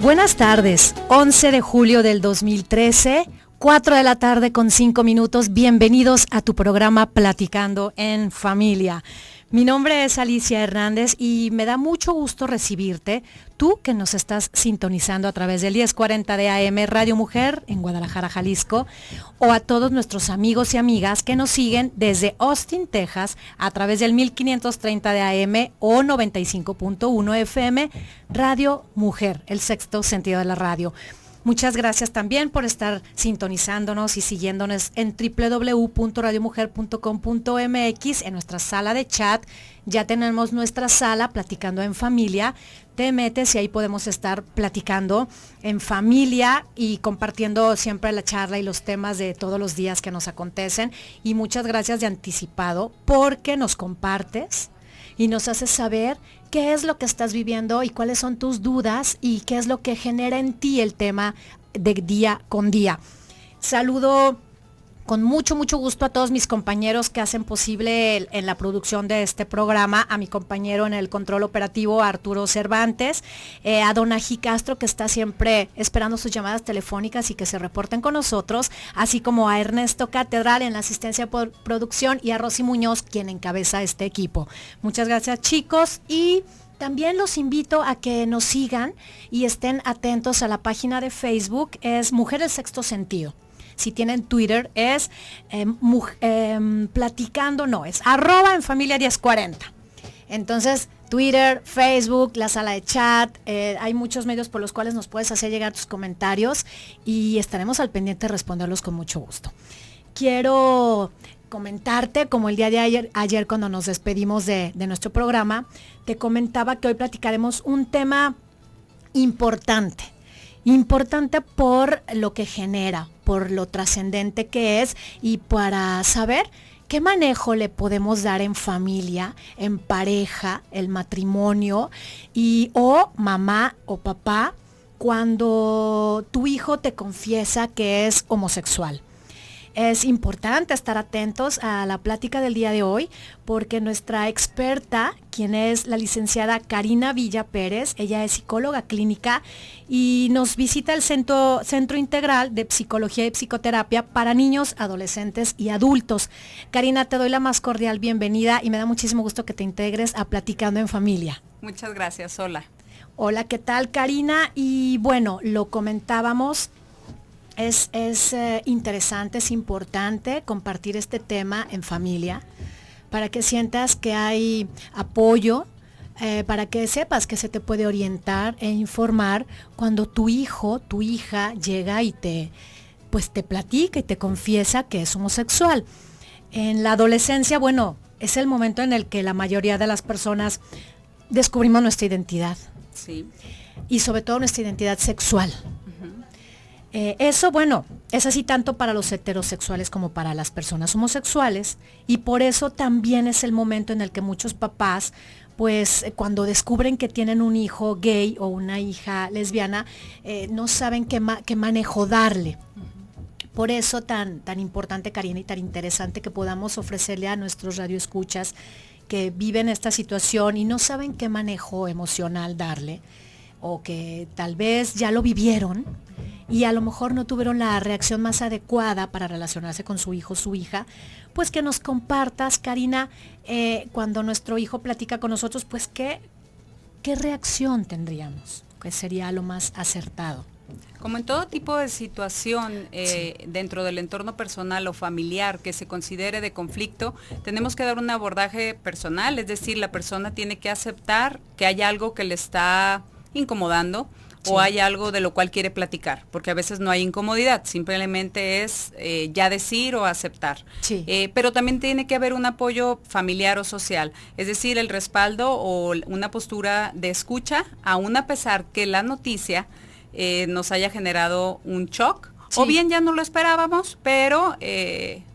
Buenas tardes, 11 de julio del 2013, 4 de la tarde con 5 minutos. Bienvenidos a tu programa Platicando en Familia. Mi nombre es Alicia Hernández y me da mucho gusto recibirte, tú que nos estás sintonizando a través del 1040 de AM Radio Mujer en Guadalajara, Jalisco, o a todos nuestros amigos y amigas que nos siguen desde Austin, Texas, a través del 1530 de AM o 95.1 FM Radio Mujer, el sexto sentido de la radio. Muchas gracias también por estar sintonizándonos y siguiéndonos en www.radiomujer.com.mx, en nuestra sala de chat. Ya tenemos nuestra sala Platicando en Familia. Te metes y ahí podemos estar platicando en familia y compartiendo siempre la charla y los temas de todos los días que nos acontecen. Y muchas gracias de anticipado porque nos compartes y nos haces saber qué es lo que estás viviendo y cuáles son tus dudas y qué es lo que genera en ti el tema de día con día. Saludo con mucho gusto a todos mis compañeros que hacen posible en la producción de este programa, a mi compañero en el control operativo Arturo Cervantes, a Donají Castro, que está siempre esperando sus llamadas telefónicas y que se reporten con nosotros, así como a Ernesto Catedral en la asistencia por producción y a Rosy Muñoz, quien encabeza este equipo. Muchas gracias, chicos, y también los invito a que nos sigan y estén atentos a la página de Facebook, es Mujer el Sexto Sentido. Si tienen Twitter es platicando, no, es @ en familia 1040. Entonces, Twitter, Facebook, la sala de chat, hay muchos medios por los cuales nos puedes hacer llegar tus comentarios y estaremos al pendiente de responderlos con mucho gusto. Quiero comentarte, como el día de ayer cuando nos despedimos de nuestro programa, te comentaba que hoy platicaremos un tema importante por lo que genera, por lo trascendente que es y para saber qué manejo le podemos dar en familia, en pareja, el matrimonio o mamá o papá cuando tu hijo te confiesa que es homosexual. Es importante estar atentos a la plática del día de hoy porque nuestra experta, quien es la licenciada Karina Villa Pérez, ella es psicóloga clínica y nos visita el Centro Integral de Psicología y Psicoterapia para niños, adolescentes y adultos. Karina, te doy la más cordial bienvenida y me da muchísimo gusto que te integres a Platicando en Familia. Muchas gracias, hola. Hola, ¿qué tal, Karina? Y bueno, lo comentábamos. Es interesante, es importante compartir este tema en familia para que sientas que hay apoyo, para que sepas que se te puede orientar e informar cuando tu hijo, tu hija llega y te platica y te confiesa que es homosexual. En la adolescencia, bueno, es el momento en el que la mayoría de las personas descubrimos nuestra identidad. Sí. Y sobre todo nuestra identidad sexual. Eso, bueno, es así tanto para los heterosexuales como para las personas homosexuales y por eso también es el momento en el que muchos papás, pues cuando descubren que tienen un hijo gay o una hija lesbiana, no saben qué manejo darle. Por eso tan importante, Karina, y tan interesante que podamos ofrecerle a nuestros radioescuchas que viven esta situación y no saben qué manejo emocional darle o que tal vez ya lo vivieron y a lo mejor no tuvieron la reacción más adecuada para relacionarse con su hijo o su hija, pues que nos compartas, Karina, cuando nuestro hijo platica con nosotros, pues qué reacción tendríamos, que sería lo más acertado. Como en todo tipo de situación dentro del entorno personal o familiar que se considere de conflicto, tenemos que dar un abordaje personal, es decir, la persona tiene que aceptar que hay algo que le está incomodando, o hay algo de lo cual quiere platicar, porque a veces no hay incomodidad, simplemente es ya decir o aceptar. Sí. Pero también tiene que haber un apoyo familiar o social, es decir, el respaldo o una postura de escucha, aún a pesar que la noticia nos haya generado un shock, sí, o bien ya no lo esperábamos, pero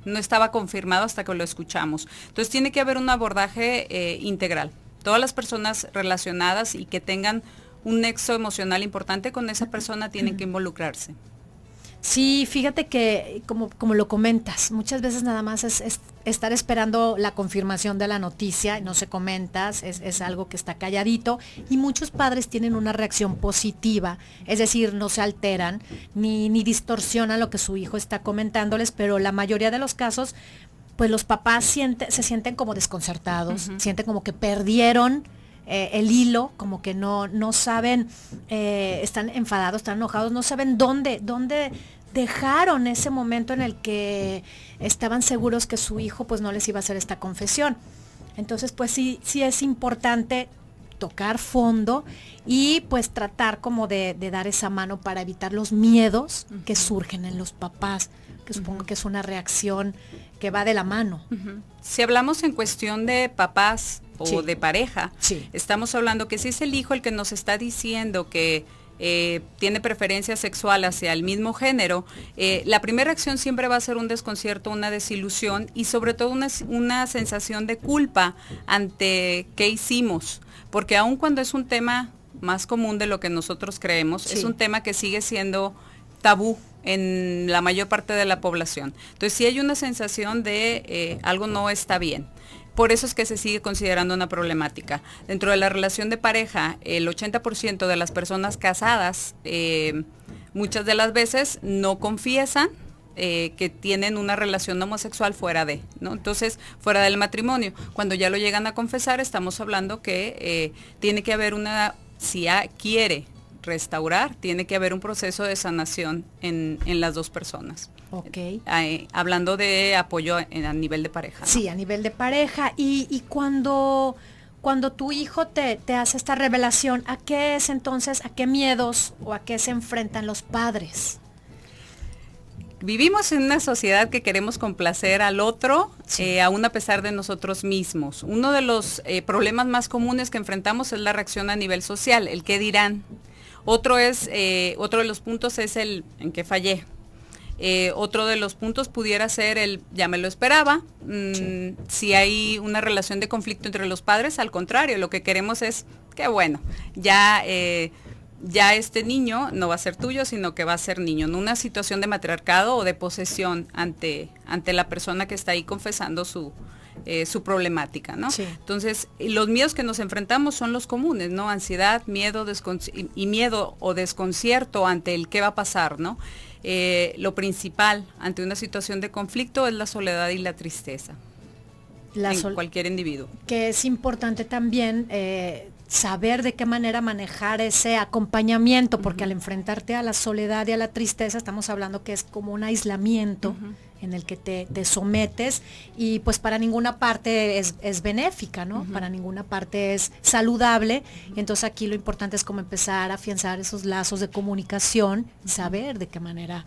no estaba confirmado hasta que lo escuchamos. Entonces tiene que haber un abordaje integral. Todas las personas relacionadas y que tengan un nexo emocional importante con esa persona tienen que involucrarse. Sí, fíjate que como lo comentas, muchas veces nada más es estar esperando la confirmación de la noticia, no se comenta, es algo que está calladito, y muchos padres tienen una reacción positiva, es decir, no se alteran ni distorsionan lo que su hijo está comentándoles, pero la mayoría de los casos, pues los papás se sienten como desconcertados, sienten como que perdieron el hilo, como que no saben, están enfadados, están enojados, no saben dónde dejaron ese momento en el que estaban seguros que su hijo pues no les iba a hacer esta confesión. Entonces pues sí es importante tocar fondo y pues tratar como de dar esa mano para evitar los miedos que surgen en los papás, que supongo que es una reacción que va de la mano. Si hablamos en cuestión de papás o de pareja, estamos hablando que si es el hijo el que nos está diciendo que tiene preferencia sexual hacia el mismo género, la primera reacción siempre va a ser un desconcierto, una desilusión y sobre todo una sensación de culpa ante qué hicimos, porque aun cuando es un tema más común de lo que nosotros creemos, es un tema que sigue siendo tabú en la mayor parte de la población. Entonces sí hay una sensación de algo no está bien. Por eso es que se sigue considerando una problemática. Dentro de la relación de pareja, el 80% de las personas casadas, muchas de las veces no confiesan que tienen una relación homosexual fuera de, ¿no? Entonces, fuera del matrimonio. Cuando ya lo llegan a confesar, estamos hablando que tiene que haber si quiere restaurar, tiene que haber un proceso de sanación en las dos personas. Okay. Hablando de apoyo a nivel de pareja, ¿no? Sí, a nivel de pareja. Y cuando tu hijo te hace esta revelación, ¿a qué es entonces, a qué miedos o a qué se enfrentan los padres? Vivimos en una sociedad que queremos complacer al otro, aún a pesar de nosotros mismos. Uno de los problemas más comunes que enfrentamos es la reacción a nivel social, el qué dirán. Otro de los puntos es el en qué fallé. Otro de los puntos pudiera ser el ya me lo esperaba. Si hay una relación de conflicto entre los padres, al contrario, lo que queremos es que bueno, ya este niño no va a ser tuyo, sino que va a ser niño, en una situación de matriarcado o de posesión ante la persona que está ahí confesando su problemática, ¿no? Sí. Entonces, los miedos que nos enfrentamos son los comunes, ¿no? Ansiedad, miedo, miedo o desconcierto ante el qué va a pasar, ¿no? Lo principal ante una situación de conflicto es la soledad y la tristeza en cualquier individuo. Que es importante también saber de qué manera manejar ese acompañamiento, porque al enfrentarte a la soledad y a la tristeza estamos hablando que es como un aislamiento en el que te sometes y pues para ninguna parte es benéfica, ¿no? Para ninguna parte es saludable. Y entonces aquí lo importante es como empezar a afianzar esos lazos de comunicación, saber de qué manera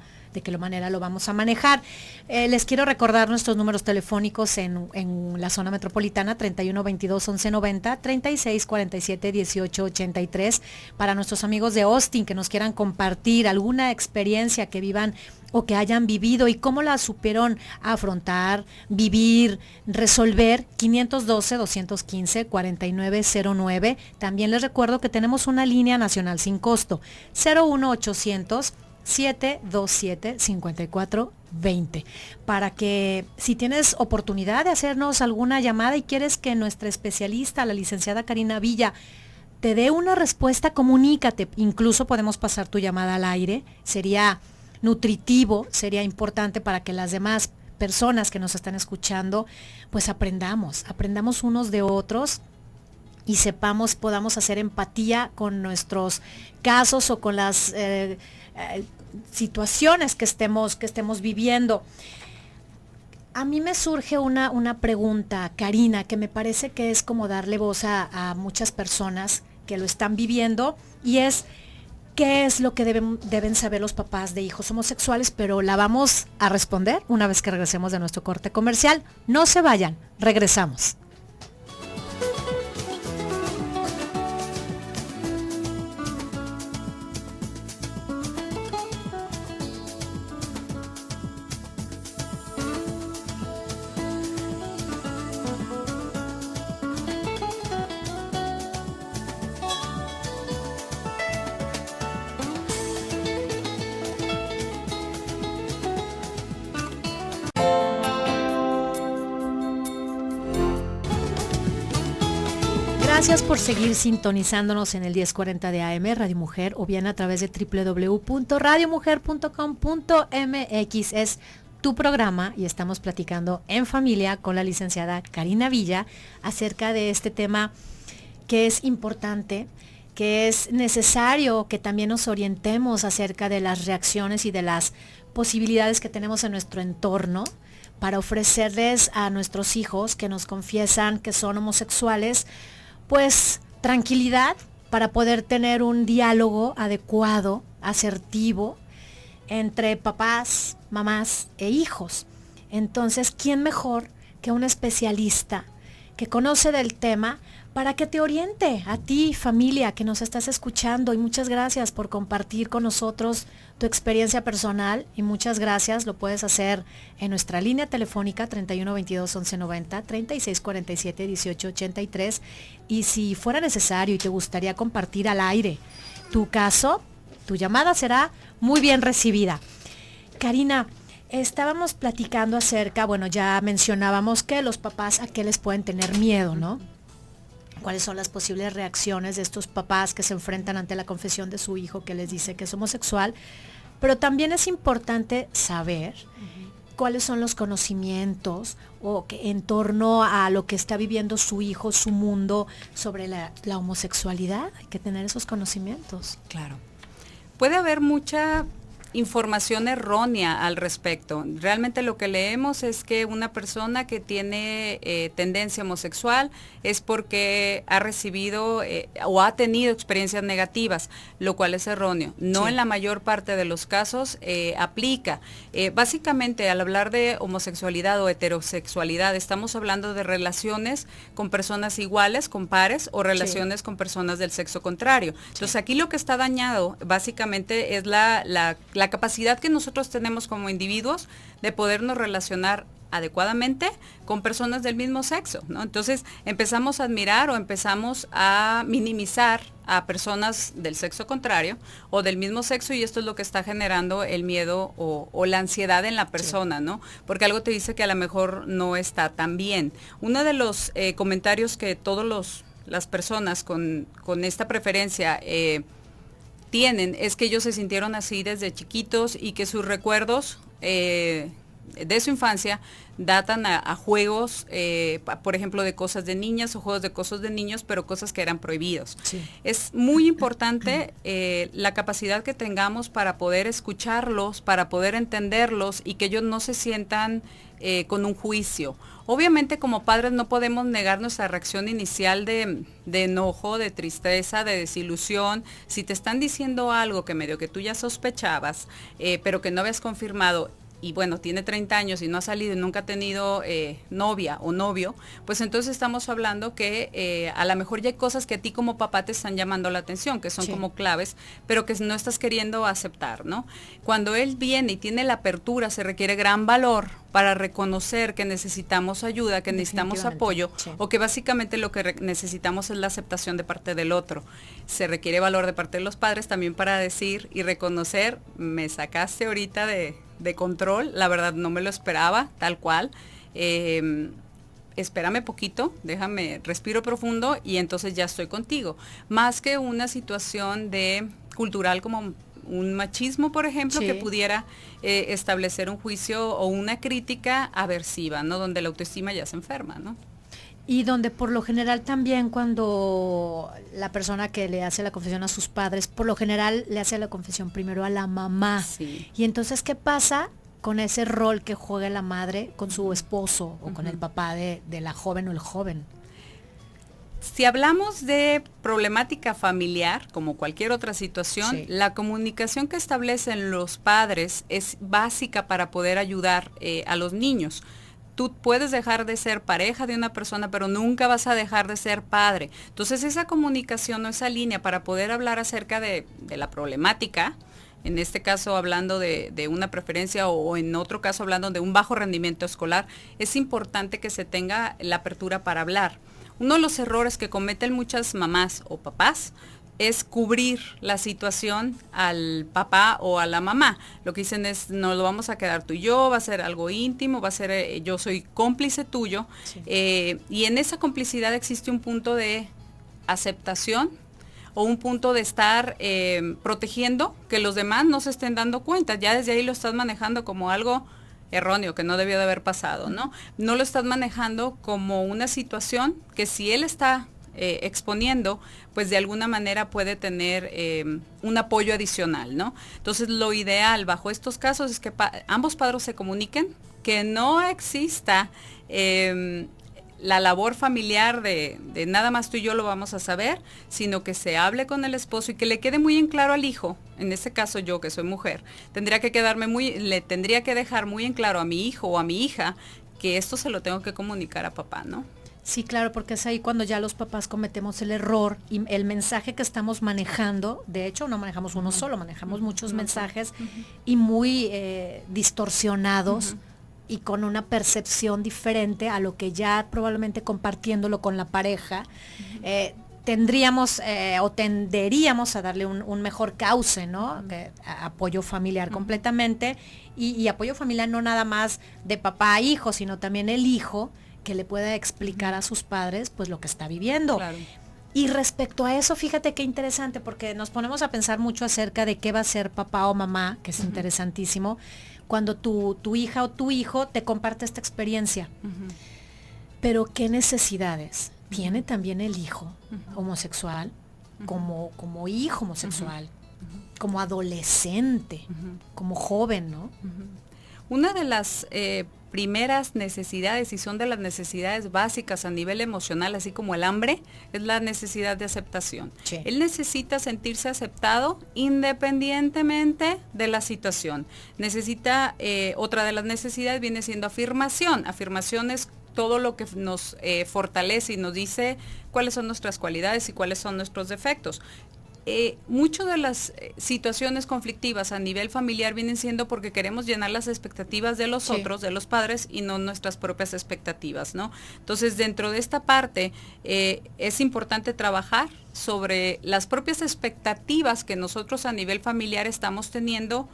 lo vamos a manejar. Les quiero recordar nuestros números telefónicos en la zona metropolitana, 31 22 11 90, 36 47 18 83, para nuestros amigos de Austin que nos quieran compartir alguna experiencia que vivan o que hayan vivido y cómo la supieron afrontar, vivir, resolver. 512-215-4909. También les recuerdo que tenemos una línea nacional sin costo, 01800 727-5420, para que si tienes oportunidad de hacernos alguna llamada y quieres que nuestra especialista, la licenciada Karina Villa, te dé una respuesta, comunícate. Incluso podemos pasar tu llamada al aire. Sería nutritivo, sería importante para que las demás personas que nos están escuchando, pues aprendamos unos de otros y podamos hacer empatía con nuestros casos o con las situaciones que estemos viviendo. A mí me surge una pregunta, Karina, que me parece que es como darle voz a muchas personas que lo están viviendo, y es ¿qué es lo que deben saber los papás de hijos homosexuales? Pero la vamos a responder una vez que regresemos de nuestro corte comercial. No se vayan, regresamos. Gracias por seguir sintonizándonos en el 1040 de AM, Radio Mujer, o bien a través de www.radiomujer.com.mx. Es tu programa y estamos platicando en familia con la licenciada Karina Villa acerca de este tema que es importante, que es necesario que también nos orientemos acerca de las reacciones y de las posibilidades que tenemos en nuestro entorno para ofrecerles a nuestros hijos que nos confiesan que son homosexuales, pues tranquilidad para poder tener un diálogo adecuado, asertivo, entre papás, mamás e hijos. Entonces, ¿quién mejor que un especialista que conoce del tema para que te oriente a ti, familia, que nos estás escuchando? Y muchas gracias por compartir con nosotros tu experiencia personal, y muchas gracias, lo puedes hacer en nuestra línea telefónica 31 22 11 90, 36 47 18 83, y si fuera necesario y te gustaría compartir al aire tu caso, tu llamada será muy bien recibida. Karina, estábamos platicando acerca, bueno, ya mencionábamos que los papás a qué les pueden tener miedo, ¿no? ¿Cuáles son las posibles reacciones de estos papás que se enfrentan ante la confesión de su hijo que les dice que es homosexual? Pero también es importante saber cuáles son los conocimientos o que en torno a lo que está viviendo su hijo, su mundo, sobre la homosexualidad. Hay que tener esos conocimientos. Claro. Puede haber mucha información errónea al respecto. Realmente lo que leemos es que una persona que tiene tendencia homosexual es porque ha recibido o ha tenido experiencias negativas, lo cual es erróneo. No, sí. En la mayor parte de los casos aplica. Básicamente, al hablar de homosexualidad o heterosexualidad, estamos hablando de relaciones con personas iguales, con pares, o relaciones, sí, con personas del sexo contrario. Entonces, sí, aquí lo que está dañado básicamente es la capacidad que nosotros tenemos como individuos de podernos relacionar adecuadamente con personas del mismo sexo, ¿no? Entonces empezamos a admirar o empezamos a minimizar a personas del sexo contrario o del mismo sexo, y esto es lo que está generando el miedo o la ansiedad en la persona, sí, ¿no? Porque algo te dice que a lo mejor no está tan bien. Uno de los comentarios que las personas con esta preferencia tienen es que ellos se sintieron así desde chiquitos y que sus recuerdos de su infancia datan a juegos, por ejemplo, de cosas de niñas o juegos de cosas de niños, pero cosas que eran prohibidos. Sí. Es muy importante la capacidad que tengamos para poder escucharlos, para poder entenderlos y que ellos no se sientan con un juicio. Obviamente, como padres no podemos negar nuestra reacción inicial de enojo, de tristeza, de desilusión. Si te están diciendo algo que medio que tú ya sospechabas, pero que no habías confirmado, y bueno, tiene 30 años y no ha salido y nunca ha tenido novia o novio, pues entonces estamos hablando que a lo mejor ya hay cosas que a ti como papá te están llamando la atención, que son, sí, como claves, pero que no estás queriendo aceptar, ¿no? Cuando él viene y tiene la apertura, se requiere gran valor para reconocer que necesitamos ayuda, que necesitamos apoyo, sí, o que básicamente lo que necesitamos es la aceptación de parte del otro. Se requiere valor de parte de los padres también para decir y reconocer: me sacaste ahorita de control, la verdad no me lo esperaba, tal cual. Espérame poquito, déjame, respiro profundo y entonces ya estoy contigo. Más que una situación cultural como un machismo, por ejemplo, sí, que pudiera establecer un juicio o una crítica aversiva, ¿no? Donde la autoestima ya se enferma, ¿no? Y donde por lo general también cuando la persona que le hace la confesión a sus padres, por lo general le hace la confesión primero a la mamá. Sí. Y entonces, ¿qué pasa con ese rol que juega la madre con su esposo o con el papá de la joven o el joven? Si hablamos de problemática familiar, como cualquier otra situación, sí, la comunicación que establecen los padres es básica para poder ayudar a los niños. Tú puedes dejar de ser pareja de una persona, pero nunca vas a dejar de ser padre. Entonces, esa comunicación o esa línea para poder hablar acerca de la problemática, en este caso hablando de una preferencia o en otro caso hablando de un bajo rendimiento escolar, es importante que se tenga la apertura para hablar. Uno de los errores que cometen muchas mamás o papás es cubrir la situación al papá o a la mamá. Lo que dicen es: no lo vamos a quedar tú y yo, va a ser algo íntimo, va a ser yo soy cómplice tuyo. Sí. Y en esa complicidad existe un punto de aceptación o un punto de estar protegiendo que los demás no se estén dando cuenta. Ya desde ahí lo estás manejando como algo erróneo, que no debió de haber pasado, ¿no? No lo estás manejando como una situación que si él está exponiendo, pues de alguna manera puede tener un apoyo adicional, ¿no? Entonces lo ideal bajo estos casos es que ambos padres se comuniquen, que no exista la labor familiar de nada más tú y yo lo vamos a saber, sino que se hable con el esposo y que le quede muy en claro al hijo. En este caso yo, que soy mujer, le tendría que dejar muy en claro a mi hijo o a mi hija que esto se lo tengo que comunicar a papá, ¿no? Sí, claro, porque es ahí cuando ya los papás cometemos el error y el mensaje que estamos manejando, de hecho no manejamos uno solo, manejamos muchos mensajes y muy distorsionados y con una percepción diferente a lo que ya probablemente compartiéndolo con la pareja, tendríamos o tenderíamos a darle un mejor cauce, ¿no? Apoyo familiar completamente y apoyo familiar no nada más de papá a hijo, sino también el hijo que le pueda explicar a sus padres pues lo que está viviendo. Claro. Y respecto a eso, fíjate qué interesante, porque nos ponemos a pensar mucho acerca de qué va a ser papá o mamá, que es interesantísimo, cuando tu hija o tu hijo te comparte esta experiencia. Pero qué necesidades tiene también el hijo homosexual, como hijo homosexual, como adolescente, como joven, ¿no? Una de las primeras necesidades, y son de las necesidades básicas a nivel emocional, así como el hambre, es la necesidad de aceptación. Sí. Él necesita sentirse aceptado independientemente de la situación. Necesita, otra de las necesidades viene siendo afirmación. Afirmación es todo lo que nos fortalece y nos dice cuáles son nuestras cualidades y cuáles son nuestros defectos. Mucho de las situaciones conflictivas a nivel familiar vienen siendo porque queremos llenar las expectativas de los otros, de los padres, y no nuestras propias expectativas, ¿no? Entonces, dentro de esta parte, es importante trabajar sobre las propias expectativas que nosotros a nivel familiar estamos teniendo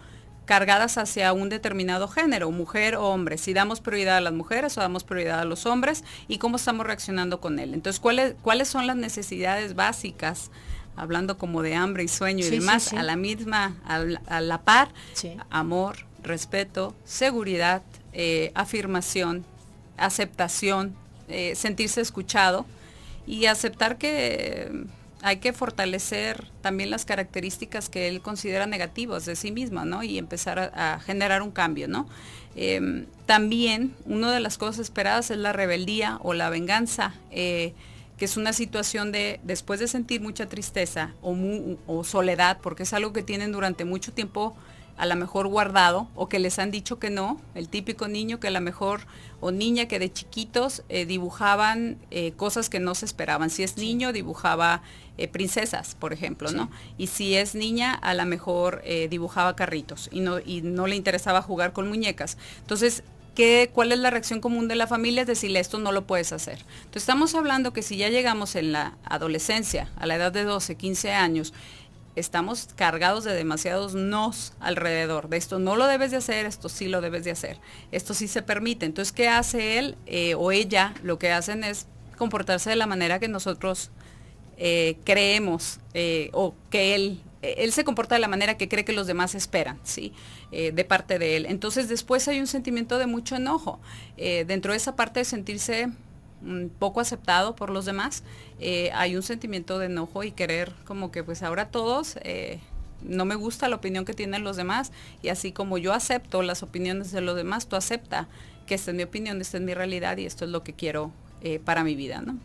cargadas hacia un determinado género, mujer o hombre, si damos prioridad a las mujeres o damos prioridad a los hombres, y cómo estamos reaccionando con él. Entonces, ¿cuáles son las necesidades básicas? Hablando como de hambre y sueño y demás, a la misma, a la par, amor, respeto, seguridad, afirmación, aceptación, sentirse escuchado y aceptar que hay que fortalecer también las características que él considera negativas de sí mismo, ¿no? Y empezar a generar un cambio, ¿no? También, una de las cosas esperadas es la rebeldía o la venganza, que es una situación de, después de sentir mucha tristeza o soledad, porque es algo que tienen durante mucho tiempo a lo mejor guardado, o que les han dicho que no, el típico niño que a lo mejor, o niña que de chiquitos dibujaban cosas que no se esperaban. Si es niño, dibujaba princesas, por ejemplo, ¿no? Y si es niña, a lo mejor dibujaba carritos, y no le interesaba jugar con muñecas. Entonces, ¿cuál es la reacción común de la familia? Es decirle, esto no lo puedes hacer. Entonces estamos hablando que si ya llegamos en la adolescencia, a la edad de 12, 15 años, estamos cargados de demasiados nos alrededor. De esto no lo debes de hacer, esto sí lo debes de hacer. Esto sí se permite. Entonces, ¿qué hace él o ella? Lo que hacen es comportarse de la manera que nosotros creemos, o que él se comporta de la manera que cree que los demás esperan, ¿sí? De parte de él. Entonces después hay un sentimiento de mucho enojo. Dentro de esa parte de sentirse poco aceptado por los demás, hay un sentimiento de enojo y querer como que pues ahora todos, no me gusta la opinión que tienen los demás, y así como yo acepto las opiniones de los demás, tú acepta que esta es mi opinión, esta es mi realidad y esto es lo que quiero para mi vida, ¿no?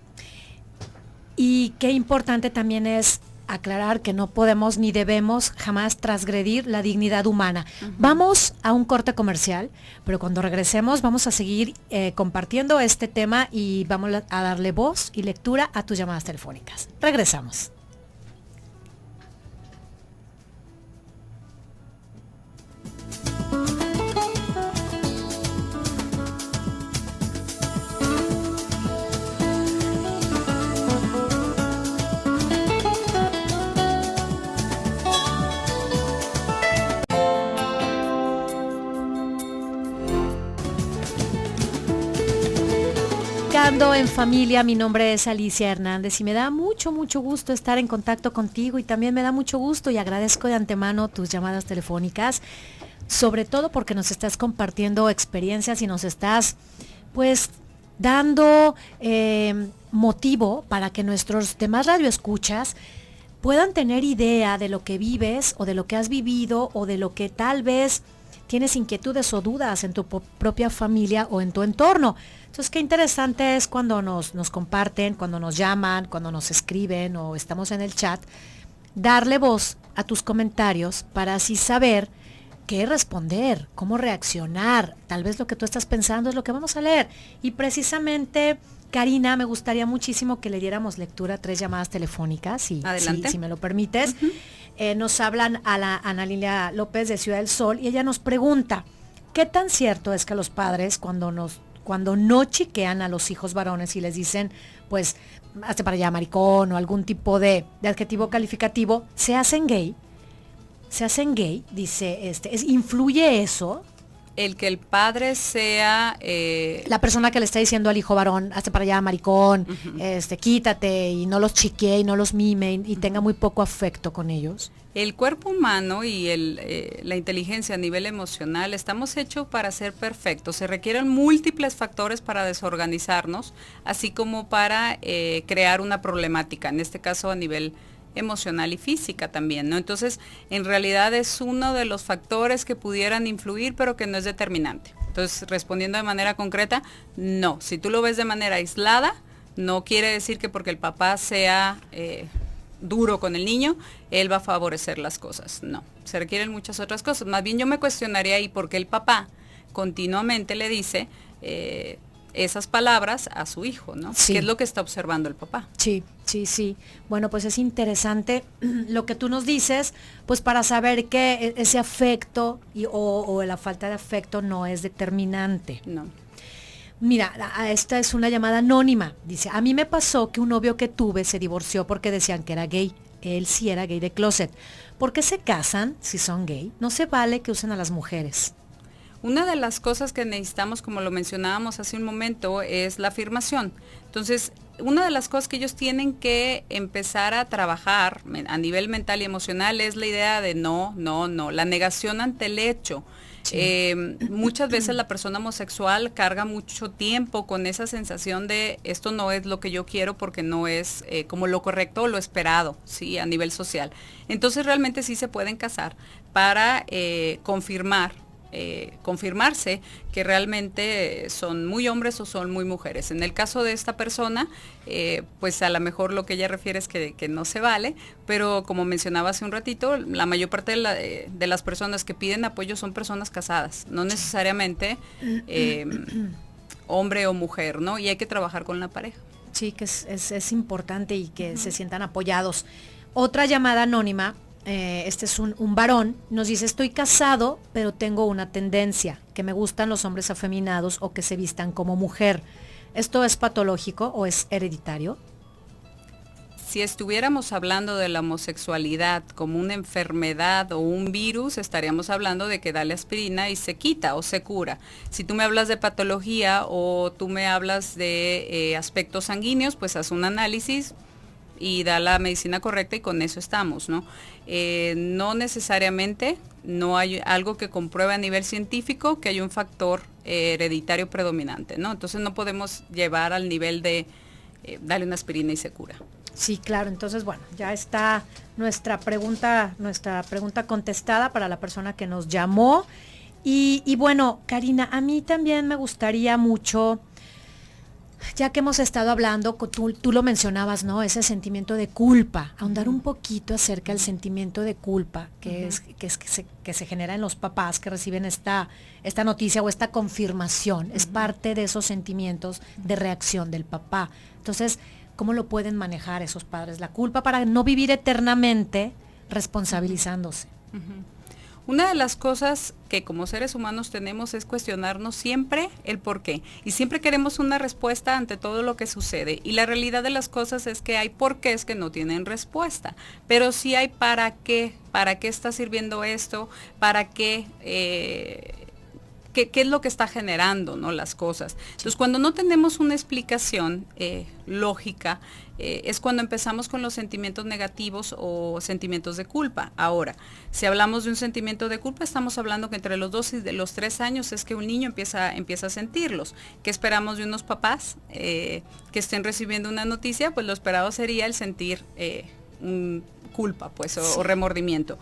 Y qué importante también es aclarar que no podemos ni debemos jamás transgredir la dignidad humana. Vamos a un corte comercial, pero cuando regresemos vamos a seguir compartiendo este tema y vamos a darle voz y lectura a tus llamadas telefónicas. Regresamos. escuchando En Familia. Mi nombre es Alicia Hernández y me da mucho gusto estar en contacto contigo, y también me da mucho gusto y agradezco de antemano tus llamadas telefónicas, sobre todo porque nos estás compartiendo experiencias y nos estás pues dando motivo para que nuestros demás radioescuchas puedan tener idea de lo que vives o de lo que has vivido o de lo que tal vez tienes inquietudes o dudas en tu propia familia o en tu entorno. Entonces, qué interesante es cuando nos comparten, cuando nos llaman, cuando nos escriben o estamos en el chat, darle voz a tus comentarios para así saber qué responder, cómo reaccionar. Tal vez lo que tú estás pensando es lo que vamos a leer. Y precisamente, Karina, me gustaría muchísimo que le diéramos lectura a 3 llamadas telefónicas, si me lo permites. Nos hablan a la Ana Lilia López de Ciudad del Sol y ella nos pregunta, ¿qué tan cierto es que los padres cuando no chiquean a los hijos varones y les dicen, pues, hazte para allá maricón o algún tipo de adjetivo calificativo, se hacen gay? Se hacen gay, dice, ¿influye eso? El que el padre sea... la persona que le está diciendo al hijo varón, hazte para allá maricón, quítate, y no los chiquee y no los mime y tenga muy poco afecto con ellos. El cuerpo humano y la inteligencia a nivel emocional estamos hechos para ser perfectos. Se requieren múltiples factores para desorganizarnos, así como para crear una problemática, en este caso a nivel emocional y física también, ¿no? Entonces, en realidad es uno de los factores que pudieran influir, pero que no es determinante. Entonces, respondiendo de manera concreta, no. Si tú lo ves de manera aislada, no quiere decir que porque el papá sea duro con el niño, él va a favorecer las cosas. No, se requieren muchas otras cosas. Más bien yo me cuestionaría ahí por qué el papá continuamente le dice esas palabras a su hijo, ¿no? Sí. ¿Qué es lo que está observando el papá? Sí. Bueno, pues es interesante lo que tú nos dices, pues para saber que ese afecto o la falta de afecto no es determinante. No. Mira, esta es una llamada anónima. Dice, a mí me pasó que un novio que tuve se divorció porque decían que era gay. Él sí era gay de closet. ¿Por qué se casan si son gay? No se vale que usen a las mujeres. Una de las cosas que necesitamos, como lo mencionábamos hace un momento, es la afirmación. Entonces, una de las cosas que ellos tienen que empezar a trabajar a nivel mental y emocional es la idea de no, la negación ante el hecho. Sí. Muchas veces la persona homosexual carga mucho tiempo con esa sensación de esto no es lo que yo quiero porque no es como lo correcto o lo esperado, ¿sí? A nivel social. Entonces realmente sí se pueden casar para confirmarse que realmente son muy hombres o son muy mujeres. En el caso de esta persona, pues a lo mejor lo que ella refiere es que no se vale, pero como mencionaba hace un ratito, la mayor parte de las personas que piden apoyo son personas casadas, no necesariamente hombre o mujer, ¿no? Y hay que trabajar con la pareja. Sí, que es importante y que se sientan apoyados. Otra llamada anónima. Este es un varón, nos dice, estoy casado, pero tengo una tendencia, que me gustan los hombres afeminados o que se vistan como mujer. ¿Esto es patológico o es hereditario? Si estuviéramos hablando de la homosexualidad como una enfermedad o un virus, estaríamos hablando de que dale aspirina y se quita o se cura. Si tú me hablas de patología o tú me hablas de aspectos sanguíneos, pues haz un análisis y da la medicina correcta y con eso estamos, ¿no? No necesariamente, no hay algo que compruebe a nivel científico que hay un factor hereditario predominante, ¿no? Entonces no podemos llevar al nivel de darle una aspirina y se cura. Sí, claro, entonces bueno, ya está nuestra pregunta contestada para la persona que nos llamó. Y bueno, Karina, a mí también me gustaría mucho, ya que hemos estado hablando, tú lo mencionabas, ¿no? Ese sentimiento de culpa, ahondar un poquito acerca del sentimiento de culpa que se genera en los papás que reciben esta noticia o esta confirmación. Es parte de esos sentimientos de reacción del papá. Entonces, ¿cómo lo pueden manejar esos padres? La culpa para no vivir eternamente responsabilizándose. Una de las cosas que como seres humanos tenemos es cuestionarnos siempre el por qué. Y siempre queremos una respuesta ante todo lo que sucede. Y la realidad de las cosas es que hay porqués que no tienen respuesta. Pero sí hay para qué está sirviendo esto, para qué qué es lo que está generando, ¿no? Las cosas. Entonces, cuando no tenemos una explicación lógica, es cuando empezamos con los sentimientos negativos o sentimientos de culpa. Ahora, si hablamos de un sentimiento de culpa, estamos hablando que entre los 2 y los 3 años es que un niño empieza a sentirlos. ¿Qué esperamos de unos papás que estén recibiendo una noticia? Pues lo esperado sería el sentir culpa, pues, o remordimiento.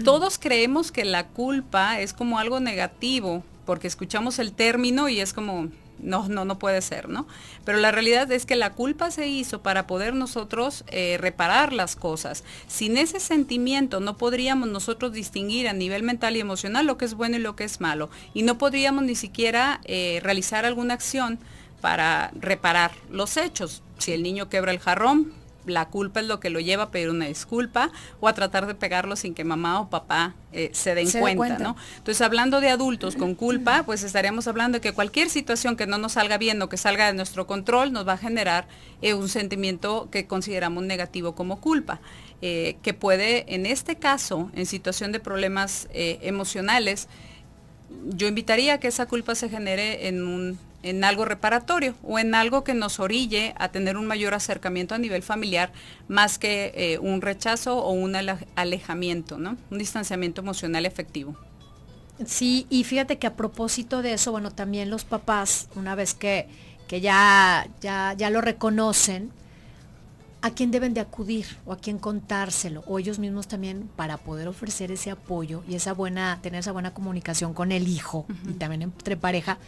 Todos creemos que la culpa es como algo negativo, porque escuchamos el término y es como, no puede ser, ¿no? Pero la realidad es que la culpa se hizo para poder nosotros reparar las cosas. Sin ese sentimiento no podríamos nosotros distinguir a nivel mental y emocional lo que es bueno y lo que es malo. Y no podríamos ni siquiera realizar alguna acción para reparar los hechos. Si el niño quebra el jarrón, la culpa es lo que lo lleva a pedir una disculpa o a tratar de pegarlo sin que mamá o papá se den cuenta, ¿no? Entonces, hablando de adultos con culpa, pues estaríamos hablando de que cualquier situación que no nos salga bien o que salga de nuestro control nos va a generar un sentimiento que consideramos negativo como culpa, que puede, en este caso, en situación de problemas emocionales, yo invitaría a que esa culpa se genere en algo reparatorio o en algo que nos orille a tener un mayor acercamiento a nivel familiar, más que un rechazo o un alejamiento, ¿no? Un distanciamiento emocional efectivo. Sí, y fíjate que a propósito de eso, bueno, también los papás, una vez que ya lo reconocen, ¿a quién deben de acudir o a quién contárselo? O ellos mismos también, para poder ofrecer ese apoyo y tener esa buena comunicación con el hijo y también entre pareja.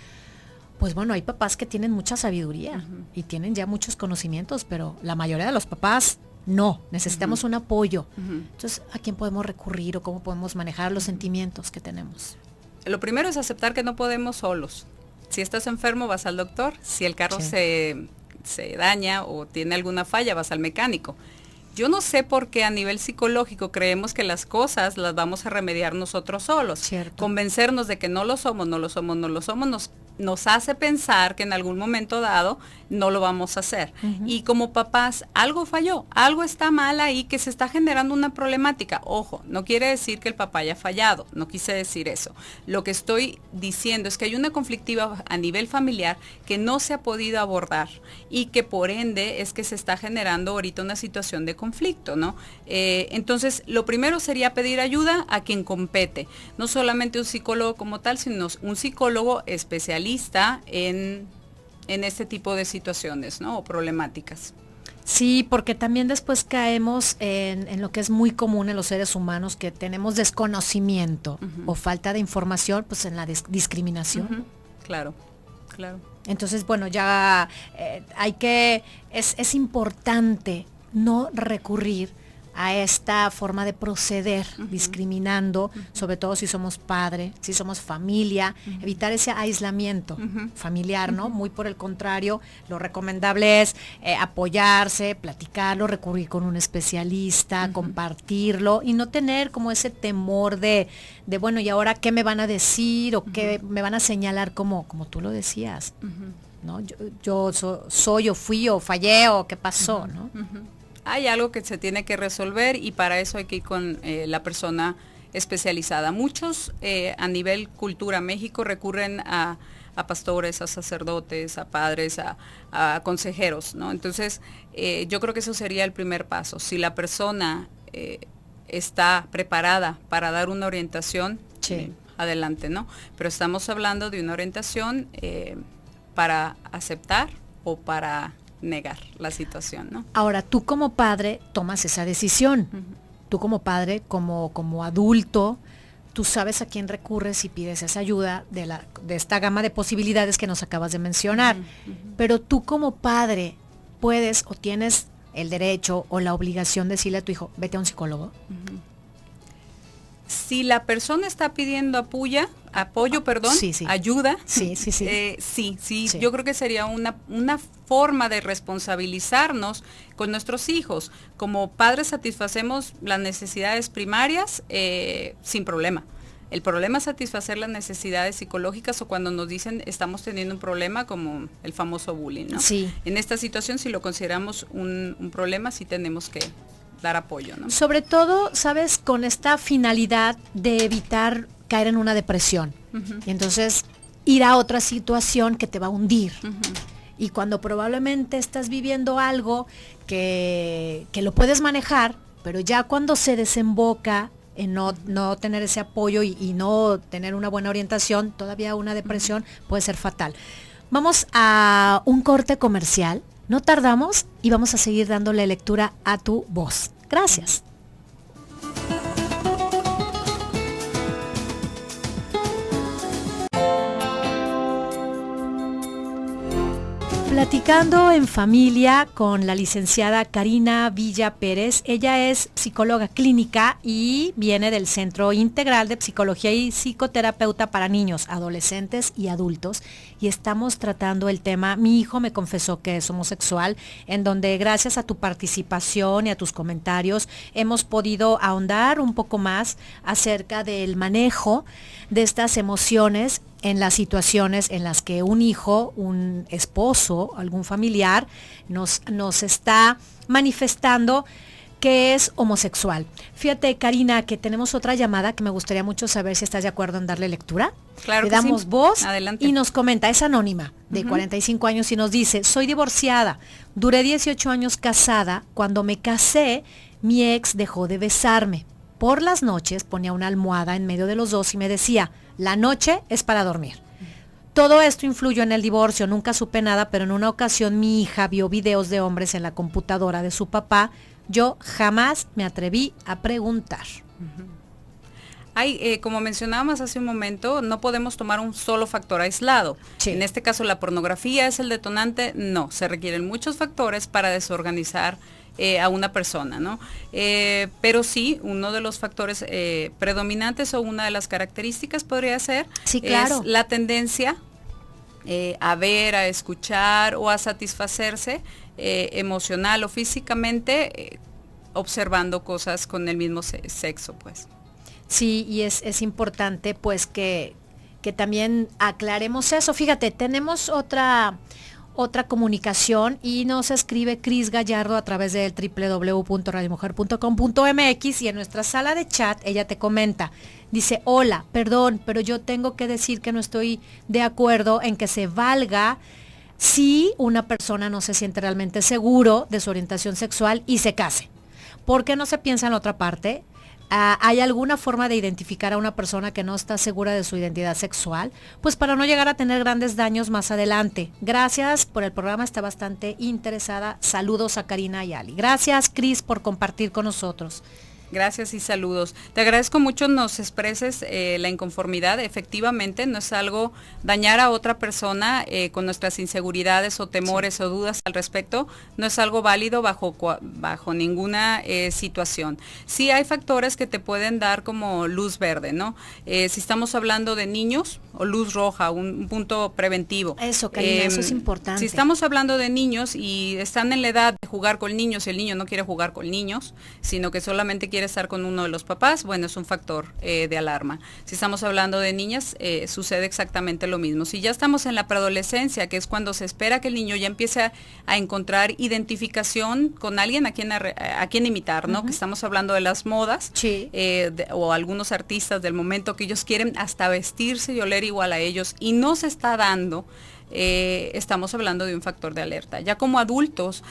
Pues bueno, hay papás que tienen mucha sabiduría y tienen ya muchos conocimientos, pero la mayoría de los papás no, necesitamos un apoyo. Entonces, ¿a quién podemos recurrir o cómo podemos manejar los sentimientos que tenemos? Lo primero es aceptar que no podemos solos. Si estás enfermo, vas al doctor. Si el carro se daña o tiene alguna falla, vas al mecánico. Yo no sé por qué a nivel psicológico creemos que las cosas las vamos a remediar nosotros solos. Cierto. Convencernos de que no lo somos, nos hace pensar que en algún momento dado no lo vamos a hacer. Y como papás, algo falló, algo está mal ahí que se está generando una problemática. Ojo, no quiere decir que el papá haya fallado, no quise decir eso. Lo que estoy diciendo es que hay una conflictiva a nivel familiar que no se ha podido abordar y que por ende es que se está generando ahorita una situación de conflicto, ¿no? Entonces, lo primero sería pedir ayuda a quien compete, no solamente un psicólogo como tal, sino un psicólogo especialista en este tipo de situaciones, ¿no? O problemáticas. Sí, porque también después caemos en lo que es muy común en los seres humanos, que tenemos desconocimiento o falta de información, pues en la discriminación. Claro. Entonces, bueno, ya es importante no recurrir a esta forma de proceder discriminando, sobre todo si somos padre, si somos familia, evitar ese aislamiento familiar, ¿no? Muy por el contrario, lo recomendable es apoyarse, platicarlo, recurrir con un especialista, compartirlo y no tener como ese temor de bueno, ¿y ahora qué me van a decir o qué me van a señalar como tú lo decías? ¿No? Yo soy o fui o fallé o qué pasó, ¿no? Hay algo que se tiene que resolver y para eso hay que ir con la persona especializada. Muchos a nivel cultura México recurren a pastores, a sacerdotes, a padres, a consejeros, ¿no? Entonces, yo creo que eso sería el primer paso. Si la persona está preparada para dar una orientación, adelante, ¿no? Pero estamos hablando de una orientación para aceptar o para negar la situación, ¿no? Ahora, tú como padre tomas esa decisión. Tú como padre, como adulto, tú sabes a quién recurres y pides esa ayuda de esta gama de posibilidades que nos acabas de mencionar. Pero tú como padre puedes o tienes el derecho o la obligación de decirle a tu hijo, vete a un psicólogo. Si la persona está pidiendo ayuda, yo creo que sería una forma de responsabilizarnos con nuestros hijos. Como padres satisfacemos las necesidades primarias sin problema. El problema es satisfacer las necesidades psicológicas o cuando nos dicen estamos teniendo un problema como el famoso bullying, ¿no? Sí. En esta situación, si lo consideramos un problema, sí tenemos que dar apoyo, ¿no? Sobre todo, sabes, con esta finalidad de evitar caer en una depresión. Y entonces ir a otra situación que te va a hundir. Y cuando probablemente estás viviendo algo que lo puedes manejar, pero ya cuando se desemboca en no tener ese apoyo y no tener una buena orientación, todavía una depresión puede ser fatal. Vamos a un corte comercial, no tardamos y vamos a seguir dándole lectura a tu voz. Gracias. Platicando en familia con la licenciada Karina Villa Pérez. Ella es psicóloga clínica y viene del Centro Integral de Psicología y Psicoterapeuta para niños, adolescentes y adultos. Y estamos tratando el tema, mi hijo me confesó que es homosexual, en donde gracias a tu participación y a tus comentarios hemos podido ahondar un poco más acerca del manejo de estas emociones en las situaciones en las que un hijo, un esposo, algún familiar nos está manifestando que es homosexual. Fíjate, Karina, que tenemos otra llamada que me gustaría mucho saber si estás de acuerdo en darle lectura. Claro. Le damos voz. Adelante. Y nos comenta, es anónima, de 45 años, y nos dice: soy divorciada, duré 18 años casada, cuando me casé, mi ex dejó de besarme. Por las noches ponía una almohada en medio de los dos y me decía: la noche es para dormir. Todo esto influyó en el divorcio, nunca supe nada, pero en una ocasión mi hija vio videos de hombres en la computadora de su papá. Yo jamás me atreví a preguntar. Como mencionábamos hace un momento, no podemos tomar un solo factor aislado. Sí. En este caso, ¿la pornografía es el detonante? No, se requieren muchos factores para desorganizar a una persona, ¿no? Pero sí, uno de los factores predominantes o una de las características podría ser, sí, claro, es la tendencia a ver, a escuchar o a satisfacerse emocional o físicamente observando cosas con el mismo sexo, pues. Sí, y es importante pues que también aclaremos eso. Fíjate, tenemos otra comunicación y nos escribe Cris Gallardo a través del www.radiomujer.com.mx, y en nuestra sala de chat ella te comenta, dice: hola, perdón, pero yo tengo que decir que no estoy de acuerdo en que se valga si una persona no se siente realmente seguro de su orientación sexual y se case. ¿Por qué no se piensa en la otra parte? ¿Hay alguna forma de identificar a una persona que no está segura de su identidad sexual? Pues para no llegar a tener grandes daños más adelante. Gracias por el programa, está bastante interesada. Saludos a Karina y Ali. Gracias, Cris, por compartir con nosotros. Gracias y saludos. Te agradezco mucho nos expreses la inconformidad. Efectivamente, no es algo dañar a otra persona con nuestras inseguridades o temores o dudas al respecto. No es algo válido bajo ninguna situación. Sí hay factores que te pueden dar como luz verde, ¿no? Si estamos hablando de niños, o luz roja, un punto preventivo. Eso, Karina, eso es importante. Si estamos hablando de niños y están en la edad de jugar con niños y el niño no quiere jugar con niños, sino que solamente quiere estar con uno de los papás, bueno, es un factor de alarma. Si estamos hablando de niñas, sucede exactamente lo mismo. Si ya estamos en la preadolescencia, que es cuando se espera que el niño ya empiece a encontrar identificación con alguien a quien imitar, ¿no? Que estamos hablando de las modas, sí, o algunos artistas del momento que ellos quieren hasta vestirse y oler igual a ellos, y no se está dando. Estamos hablando de un factor de alerta. Ya como adultos,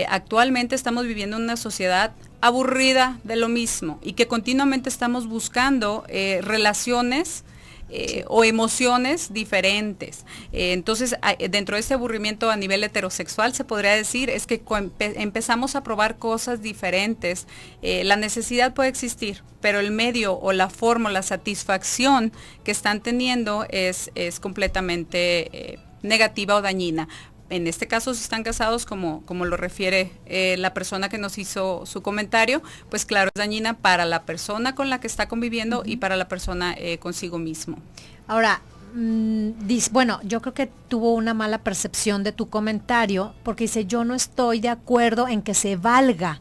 actualmente estamos viviendo en una sociedad aburrida de lo mismo y que continuamente estamos buscando relaciones o emociones diferentes. Entonces, dentro de este aburrimiento a nivel heterosexual, se podría decir, es que empezamos a probar cosas diferentes. La necesidad puede existir, pero el medio o la forma, la satisfacción que están teniendo es completamente negativa o dañina. En este caso, si están casados, como lo refiere la persona que nos hizo su comentario, pues claro, es dañina para la persona con la que está conviviendo y para la persona consigo mismo. Ahora, bueno, yo creo que tuvo una mala percepción de tu comentario, porque dice: yo no estoy de acuerdo en que se valga,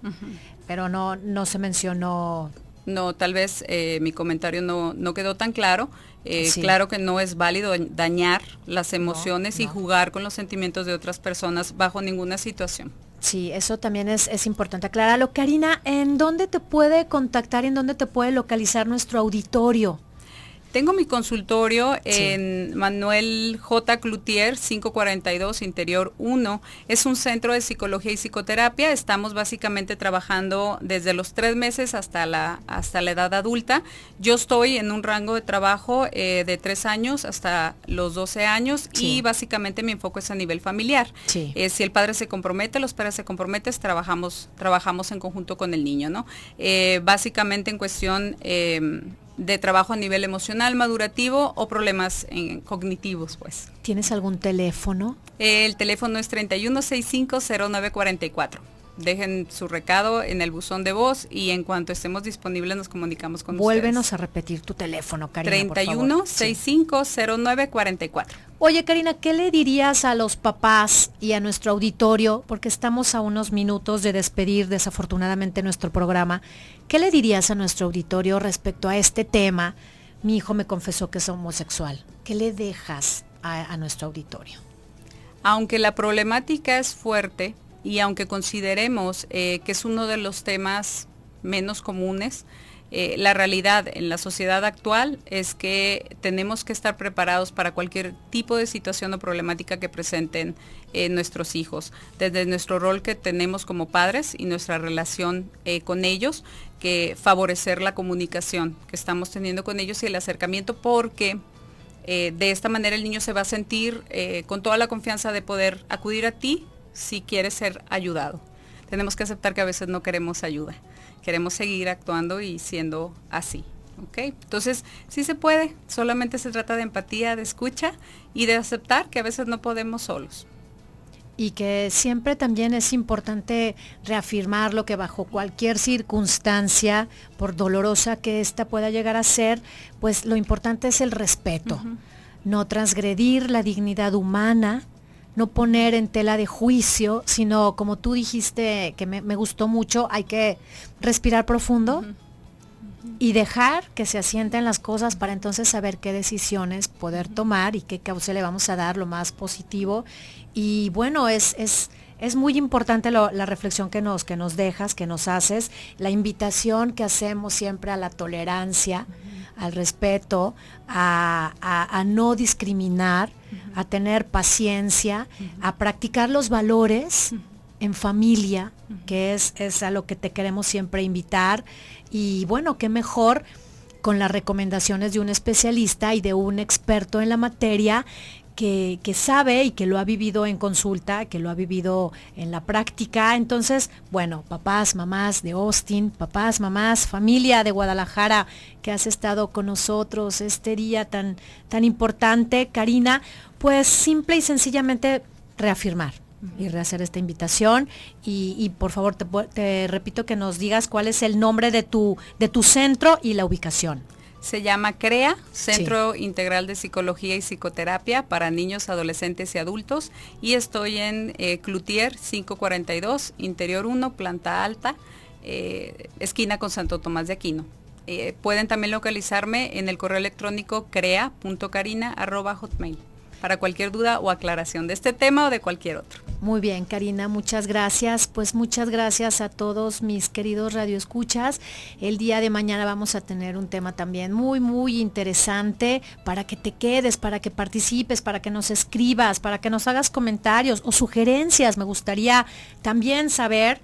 pero no se mencionó. No, tal vez mi comentario no quedó tan claro. Sí. Claro que no es válido dañar las emociones y jugar con los sentimientos de otras personas bajo ninguna situación. Sí, eso también es importante aclararlo. Karina, ¿en dónde te puede contactar y en dónde te puede localizar nuestro auditorio? Tengo mi consultorio en Manuel J. Cloutier, 542, Interior 1. Es un centro de psicología y psicoterapia. Estamos básicamente trabajando desde los 3 meses hasta la edad adulta. Yo estoy en un rango de trabajo de 3 años hasta los 12 años y básicamente mi enfoque es a nivel familiar. Sí. Si el padre se compromete, los padres se comprometen, trabajamos en conjunto con el niño, ¿no? Básicamente en cuestión de trabajo a nivel emocional, madurativo o problemas cognitivos, pues. ¿Tienes algún teléfono? El teléfono es 31650944. Dejen su recado en el buzón de voz y en cuanto estemos disponibles nos comunicamos con Vuélvenos ustedes. a repetir tu teléfono, Karina, 31650944. Oye, Karina, ¿qué le dirías a los papás y a nuestro auditorio? Porque estamos a unos minutos de despedir desafortunadamente nuestro programa. ¿Qué le dirías a nuestro auditorio respecto a este tema? Mi hijo me confesó que es homosexual. ¿Qué le dejas a nuestro auditorio? Aunque la problemática es fuerte y aunque consideremos que es uno de los temas menos comunes, la realidad en la sociedad actual es que tenemos que estar preparados para cualquier tipo de situación o problemática que presenten nuestros hijos, desde nuestro rol que tenemos como padres y nuestra relación con ellos, que favorecer la comunicación que estamos teniendo con ellos y el acercamiento, porque de esta manera el niño se va a sentir con toda la confianza de poder acudir a ti si quiere ser ayudado. Tenemos que aceptar que a veces no queremos ayuda. Queremos seguir actuando y siendo así, ¿ok? Entonces, sí se puede, solamente se trata de empatía, de escucha y de aceptar que a veces no podemos solos. Y que siempre también es importante reafirmar lo que bajo cualquier circunstancia, por dolorosa que ésta pueda llegar a ser, pues lo importante es el respeto, no transgredir la dignidad humana, no poner en tela de juicio, sino como tú dijiste, que me gustó mucho, hay que respirar profundo y dejar que se asienten las cosas para entonces saber qué decisiones poder tomar y qué cauce le vamos a dar lo más positivo. Y bueno, es muy importante la reflexión que nos dejas, que nos haces, la invitación que hacemos siempre a la tolerancia, al respeto, a no discriminar, a tener paciencia, a practicar los valores en familia, que es a lo que te queremos siempre invitar. Y bueno, qué mejor con las recomendaciones de un especialista y de un experto en la materia que sabe y que lo ha vivido en consulta, que lo ha vivido en la práctica. Entonces, bueno, papás, mamás de Austin, papás, mamás, familia de Guadalajara que has estado con nosotros este día tan importante, Karina, pues simple y sencillamente reafirmar y rehacer esta invitación y por favor te repito que nos digas cuál es el nombre de tu centro y la ubicación. Se llama CREA, Centro Integral de Psicología y Psicoterapia para niños, adolescentes y adultos, y estoy en Cloutier 542, Interior 1, planta alta, esquina con Santo Tomás de Aquino. Pueden también localizarme en el correo electrónico crea.carina@hotmail para cualquier duda o aclaración de este tema o de cualquier otro. Muy bien, Karina, muchas gracias. Pues muchas gracias a todos mis queridos radioescuchas. El día de mañana vamos a tener un tema también muy interesante para que te quedes, para que participes, para que nos escribas, para que nos hagas comentarios o sugerencias. Me gustaría también saber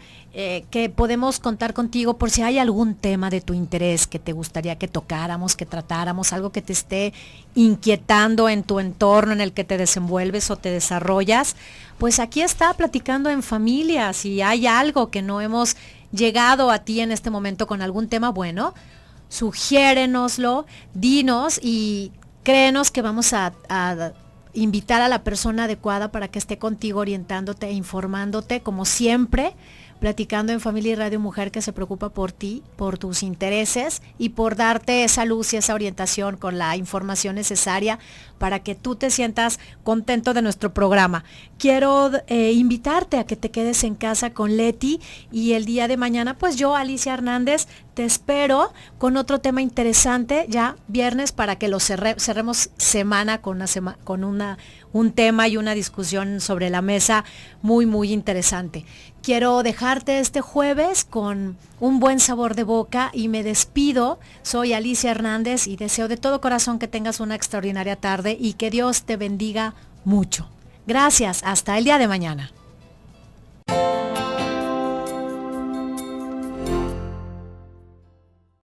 que podemos contar contigo por si hay algún tema de tu interés que te gustaría que tocáramos, que tratáramos, algo que te esté inquietando en tu entorno en el que te desenvuelves o te desarrollas. Pues aquí está Platicando en Familia. Si hay algo que no hemos llegado a ti en este momento con algún tema, bueno, sugiérenoslo, dinos y créenos que vamos a invitar a la persona adecuada para que esté contigo orientándote e informándote, como siempre, Platicando en Familia y Radio Mujer, que se preocupa por ti, por tus intereses y por darte esa luz y esa orientación con la información necesaria para que tú te sientas contento de nuestro programa. Quiero invitarte a que te quedes en casa con Leti y el día de mañana, pues yo, Alicia Hernández, te espero con otro tema interesante ya viernes para que lo cerremos semana con un tema y una discusión sobre la mesa muy, muy interesante. Quiero dejarte este jueves con un buen sabor de boca y me despido. Soy Alicia Hernández y deseo de todo corazón que tengas una extraordinaria tarde y que Dios te bendiga mucho. Gracias, hasta el día de mañana.